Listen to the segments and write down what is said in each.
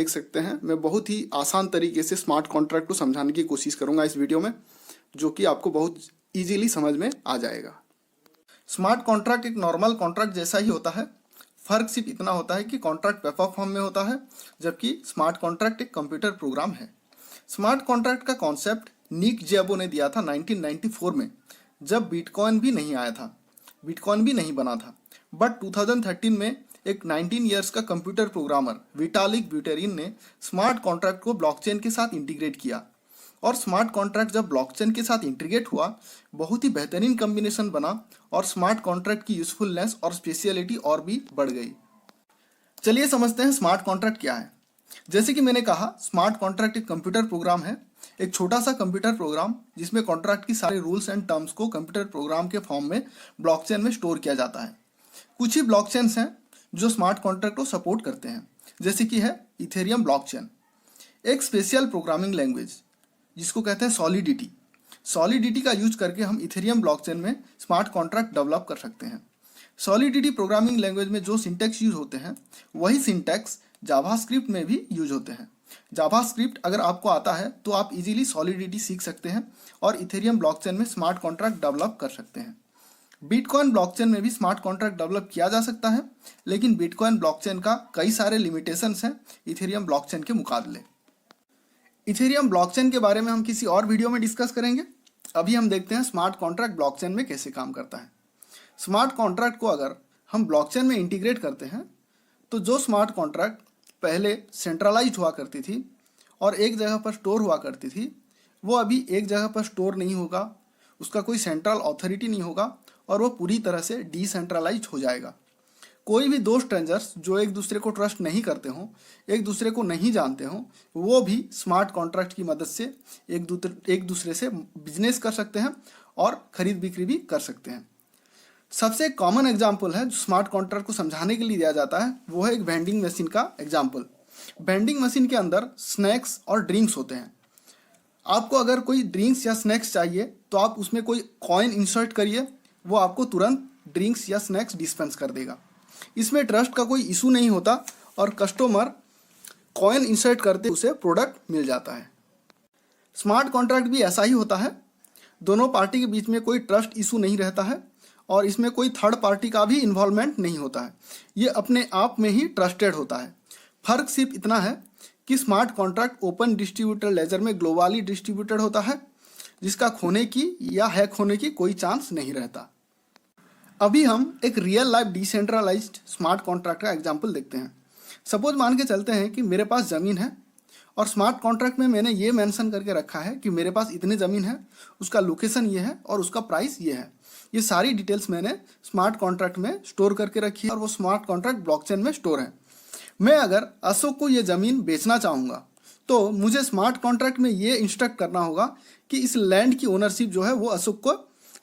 देख सकते हैं, मैं बहुत ही आसान तरीके से स्मार्ट कॉन्ट्रैक्ट को समझाने की कोशिश करूंगा इस वीडियो में, जो कि आपको बहुत इजीली समझ में आ जाएगा। स्मार्ट कॉन्ट्रैक्ट एक नॉर्मल कॉन्ट्रैक्ट जैसा ही होता है, फर्क सिर्फ इतना होता है कि कॉन्ट्रैक्ट पेपर फॉर्म में होता है, जबकि स्मार्ट कॉन्ट्रैक्ट एक कंप्यूटर प्रोग्राम है। स्मार्ट कॉन्ट्रैक्ट का कॉन्सेप्ट निक ज़ेबो ने दिया था 1994 में, जब बिटकॉइन भी नहीं आया था, बिटकॉइन भी नहीं बना था। बट 2013 में एक 19 ईयर्स का कंप्यूटर प्रोग्रामर विटालिक ब्यूटेरिन ने स्मार्ट कॉन्ट्रैक्ट को ब्लॉकचेन के साथ इंटीग्रेट किया, और स्मार्ट कॉन्ट्रैक्ट जब ब्लॉकचेन के साथ इंटीग्रेट हुआ, बहुत ही बेहतरीन कॉम्बिनेशन बना और स्मार्ट कॉन्ट्रैक्ट की यूजफुलनेस और स्पेशलिटी और भी बढ़ गई। चलिए समझते हैं स्मार्ट कॉन्ट्रैक्ट क्या है। जैसे कि मैंने कहा, स्मार्ट कॉन्ट्रैक्ट एक कंप्यूटर प्रोग्राम है, एक छोटा सा कंप्यूटर प्रोग्राम जिसमें कॉन्ट्रैक्ट की सारे रूल्स एंड टर्म्स को कंप्यूटर प्रोग्राम के फॉर्म में ब्लॉकचेन में स्टोर किया जाता है। कुछ ही ब्लॉकचेन्स हैं जो स्मार्ट कॉन्ट्रैक्ट को सपोर्ट करते हैं, जैसे कि है इथेरियम ब्लॉकचेन, एक स्पेशल प्रोग्रामिंग लैंग्वेज जिसको कहते हैं सॉलिडिटी। सॉलिडिटी का यूज करके हम इथेरियम ब्लॉकचेन में स्मार्ट कॉन्ट्रैक्ट डेवलप कर सकते हैं। सॉलिडिटी प्रोग्रामिंग लैंग्वेज में जो सिंटैक्स यूज होते हैं, वही सिंटैक्स जावास्क्रिप्ट में भी यूज होते हैं। जावास्क्रिप्ट अगर आपको आता है तो आप इजीली सॉलिडिटी सीख सकते हैं और इथेरियम ब्लॉकचेन में स्मार्ट कॉन्ट्रैक्ट डेवलप कर सकते हैं। बिटकॉइन ब्लॉकचेन में भी स्मार्ट कॉन्ट्रैक्ट डेवलप किया जा सकता है, लेकिन बिटकॉइन ब्लॉकचेन का कई सारे लिमिटेशंस हैं इथेरियम ब्लॉकचेन के मुकाबले। इथेरियम ब्लॉकचेन के बारे में हम किसी और वीडियो में डिस्कस करेंगे। अभी हम देखते हैं स्मार्ट कॉन्ट्रैक्ट ब्लॉकचेन में कैसे काम करता है। स्मार्ट कॉन्ट्रैक्ट को अगर हम ब्लॉकचेन में इंटीग्रेट करते हैं, तो जो स्मार्ट कॉन्ट्रैक्ट पहले सेंट्रलाइज्ड हुआ करती थी और एक जगह पर स्टोर हुआ करती थी, वो अभी एक जगह पर स्टोर नहीं होगा, उसका कोई सेंट्रल अथॉरिटी नहीं होगा और वो पूरी तरह से डिसेंट्रलाइज्ड हो जाएगा। कोई भी दो स्ट्रेंजर्स जो एक दूसरे को ट्रस्ट नहीं करते हों, एक दूसरे को नहीं जानते हों, वो भी स्मार्ट कॉन्ट्रैक्ट की मदद से एक दूसरे से बिजनेस कर सकते हैं और खरीद बिक्री भी कर सकते हैं। सबसे कॉमन एग्जाम्पल है जो स्मार्ट कॉन्ट्रैक्ट को समझाने के लिए दिया जाता है, वो है एक वेंडिंग मशीन का एग्जाम्पल। वेंडिंग मशीन के अंदर स्नैक्स और ड्रिंक्स होते हैं। आपको अगर कोई ड्रिंक्स या स्नैक्स चाहिए तो आप उसमें कोई कॉइन इंसर्ट करिए, वो आपको तुरंत ड्रिंक्स या स्नैक्स डिस्पेंस कर देगा। इसमें ट्रस्ट का कोई इशू नहीं होता और कस्टमर कॉइन इंसर्ट करते उसे प्रोडक्ट मिल जाता है। स्मार्ट कॉन्ट्रैक्ट भी ऐसा ही होता है, दोनों पार्टी के बीच में कोई ट्रस्ट इशू नहीं रहता है और इसमें कोई थर्ड पार्टी का भी इन्वॉल्वमेंट नहीं होता है, ये अपने आप में ही ट्रस्टेड होता है। फर्क सिर्फ इतना है कि smart contract open distributed laser में ग्लोबली डिस्ट्रीब्यूटेड होता है, जिसका खोने की या हैक होने की कोई चांस नहीं रहता। अभी हम एक real life decentralised smart contract का एग्जांपल देखते हैं। सपोज मान के चलते हैं कि मेरे पास ज़मीन है और स्मार्ट कॉन्ट्रैक्ट में मैंने ये मेंशन करके रखा है कि मेरे पास इतनी ज़मीन है, उसका लोकेशन ये है और उसका प्राइस ये है। ये सारी डिटेल्स मैंने स्मार्ट कॉन्ट्रैक्ट में स्टोर करके रखी है और वो स्मार्ट कॉन्ट्रैक्ट ब्लॉकचेन में स्टोर है। मैं अगर अशोक को ये ज़मीन बेचना चाहूँगा तो मुझे स्मार्ट कॉन्ट्रैक्ट में ये इंस्ट्रक्ट करना होगा कि इस लैंड की ओनरशिप जो है वो अशोक को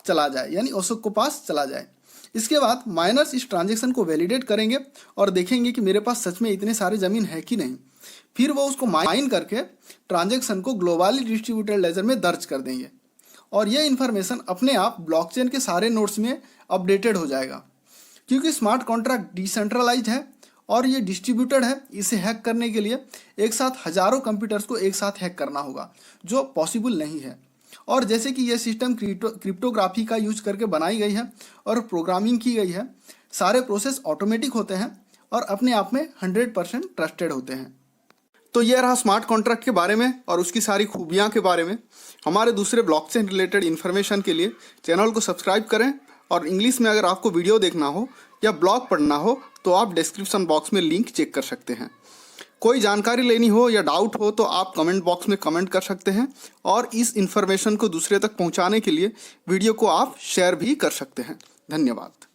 चला जाए, यानी अशोक को पास चला जाए। इसके बाद माइनर्स इस ट्रांजेक्शन को वैलिडेट करेंगे और देखेंगे कि मेरे पास सच में इतने सारे ज़मीन है कि नहीं। फिर वो उसको माइन करके ट्रांजेक्शन को ग्लोबली डिस्ट्रीब्यूटेड लेजर में दर्ज कर देंगे और ये इन्फॉर्मेशन अपने आप ब्लॉकचेन के सारे नोड्स में अपडेटेड हो जाएगा। क्योंकि स्मार्ट कॉन्ट्रैक्ट डिसेंट्रलाइज्ड है और ये डिस्ट्रीब्यूटेड है, इसे हैक करने के लिए एक साथ हजारों कंप्यूटर्स को एक साथ हैक करना होगा, जो पॉसिबल नहीं है। और जैसे कि ये सिस्टम क्रिप्टोग्राफी का यूज करके बनाई गई है और प्रोग्रामिंग की गई है, सारे प्रोसेस ऑटोमेटिक होते हैं और अपने आप में 100% ट्रस्टेड होते हैं। तो ये रहा स्मार्ट कॉन्ट्रैक्ट के बारे में और उसकी सारी खूबियाँ के बारे में। हमारे दूसरे ब्लॉकचेन रिलेटेड इन्फॉर्मेशन के लिए चैनल को सब्सक्राइब करें और इंग्लिश में अगर आपको वीडियो देखना हो या ब्लॉग पढ़ना हो तो आप डिस्क्रिप्शन बॉक्स में लिंक चेक कर सकते हैं। कोई जानकारी लेनी हो या डाउट हो तो आप कमेंट बॉक्स में कमेंट कर सकते हैं और इस इन्फॉर्मेशन को दूसरे तक पहुंचाने के लिए वीडियो को आप शेयर भी कर सकते हैं। धन्यवाद।